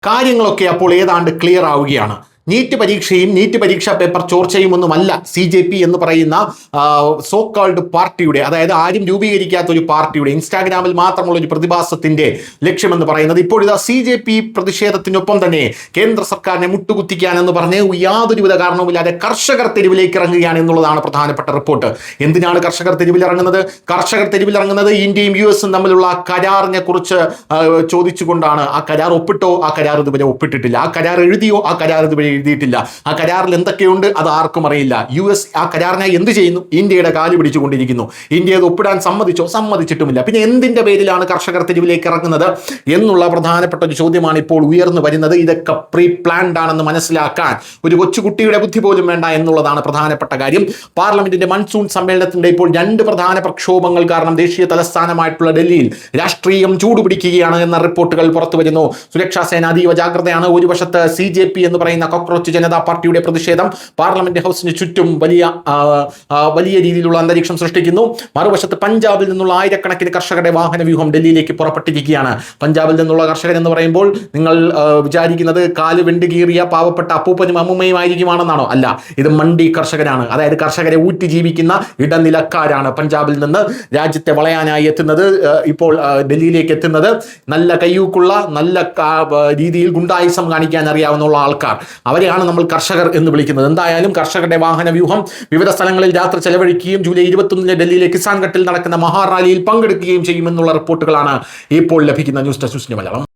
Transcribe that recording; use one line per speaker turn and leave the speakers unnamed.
കാര്യങ്ങളൊക്കെ അപ്പോൾ ഏതാണ്ട് ക്ലിയർ ആവുകയാണ്. നീറ്റ് പരീക്ഷയും നീറ്റ് പരീക്ഷാ പേപ്പർ ചോർച്ചയും ഒന്നുമല്ല CJP എന്ന് പറയുന്ന സോ കോൾഡ് പാർട്ടിയുടെ, അതായത് ആരും രൂപീകരിക്കാത്ത ഒരു പാർട്ടിയുടെ, ഇൻസ്റ്റാഗ്രാമിൽ മാത്രമുള്ള ഒരു പ്രതിഭാസത്തിന്റെ ലക്ഷ്യമെന്ന് പറയുന്നത്. ഇപ്പോൾ ഇതാ CJP പ്രതിഷേധത്തിനൊപ്പം തന്നെ കേന്ദ്ര സർക്കാരിനെ മുട്ടുകുത്തിക്കാൻ എന്ന് പറഞ്ഞ് യാതൊരുവിധ കാരണവുമില്ലാതെ കർഷകർ തെരുവിലേക്ക് ഇറങ്ങുകയാണ് എന്നുള്ളതാണ് പ്രധാനപ്പെട്ട റിപ്പോർട്ട്. എന്തിനാണ് കർഷകർ തെരുവിലിറങ്ങുന്നത്? കർഷകർ തെരുവിലിറങ്ങുന്നത് ഇന്ത്യയും US തമ്മിലുള്ള കരാറിനെ കുറിച്ച് ചോദിച്ചുകൊണ്ടാണ്. ആ കരാർ ഒപ്പിട്ടോ? ആ കരാർ ഇതുവരെ ഒപ്പിട്ടിട്ടില്ല. ആ കരാർ എഴുതിയോ? ആ കരാർ ഇതുവരെ എഴുതിയിട്ടില്ല. ആ കരാറിൽ എന്തൊക്കെയുണ്ട് അത് ആർക്കും അറിയില്ല. US ആ കരാറിനായി എന്ത് ചെയ്യുന്നു? ഇന്ത്യയുടെ കാല് പിടിച്ചുകൊണ്ടിരിക്കുന്നു. ഇന്ത്യ അത് ഒപ്പിടാൻ സമ്മതിച്ചോ? സമ്മതിച്ചിട്ടുമില്ല. പിന്നെ എന്തിന്റെ പേരിലാണ് കർഷകർ തെരുവിലേക്ക് ഇറങ്ങുന്നത് എന്നുള്ള പ്രധാനപ്പെട്ട ഒരു ചോദ്യമാണ് ഇപ്പോൾ ഉയർന്നു വരുന്നത്. ഇതൊക്കെ പ്രീ പ്ലാൻഡ് ആണെന്ന് മനസ്സിലാക്കാൻ ഒരു കൊച്ചുകുട്ടിയുടെ ബുദ്ധി പോലും വേണ്ട എന്നുള്ളതാണ് പ്രധാനപ്പെട്ട കാര്യം. പാർലമെന്റിന്റെ മൺസൂൺ സമ്മേളനത്തിന്റെ ഇപ്പോൾ 2 പ്രധാന പ്രക്ഷോഭങ്ങൾ കാരണം ദേശീയ തലസ്ഥാനമായിട്ടുള്ള ഡൽഹിയിൽ രാഷ്ട്രീയം ചൂടുപിടിക്കുകയാണ് എന്ന റിപ്പോർട്ടുകൾ പുറത്തു വരുന്നു. സുരക്ഷാ സേന അതീവ ജാഗ്രതയാണ്. ഒരു വശത്ത് CJP എന്ന് പറയുന്ന കോക്രോച്ച് ജനതാ പാർട്ടിയുടെ പ്രതിഷേധം പാർലമെന്റ് ഹൗസിന് ചുറ്റും വലിയ രീതിയിലുള്ള അന്തരീക്ഷം സൃഷ്ടിക്കുന്നു. മറുവശത്ത് പഞ്ചാബിൽ നിന്നുള്ള ആയിരക്കണക്കിന് കർഷകരുടെ വാഹന വ്യൂഹം ഡൽഹിയിലേക്ക് പുറപ്പെട്ടിരിക്കുകയാണ്. പഞ്ചാബിൽ നിന്നുള്ള കർഷകർ എന്ന് പറയുമ്പോൾ നിങ്ങൾ വിചാരിക്കുന്നത് കാല് വെണ്ടുകീറിയ പാവപ്പെട്ട അപ്പൂപ്പനും അമ്മൂമ്മയും ആയിരിക്കുമാണെന്നാണോ? അല്ല, ഇത് മണ്ഡി കർഷകരാണ്. അതായത് കർഷകരെ ഊറ്റി ജീവിക്കുന്ന ഇടനിലക്കാരാണ്. പഞ്ചാബിൽ നിന്ന് രാജ്യത്തെ വളയാനായി എത്തുന്നത്, ഇപ്പോൾ ഡൽഹിയിലേക്ക് എത്തുന്നത് നല്ല കയ്യൂക്കുള്ള, നല്ല രീതിയിൽ ഗുണ്ടായുസം കാണിക്കാൻ അറിയാവുന്ന ആൾക്കാർ. അവരെയാണ് നമ്മൾ കർഷകർ എന്ന് വിളിക്കുന്നത്. എന്തായാലും കർഷകരുടെ വാഹന വ്യൂഹം വിവിധ സ്ഥലങ്ങളിൽ രാത്രി ചെലവഴിക്കുകയും ജൂലൈ 21 ഡൽഹിയിലെ കിസാൻ ഘട്ടിൽ നടക്കുന്ന മഹാറാലിയിൽ പങ്കെടുക്കുകയും ചെയ്യുമെന്നുള്ള റിപ്പോർട്ടുകളാണ് ഇപ്പോൾ ലഭിക്കുന്ന. News desk Malayalam.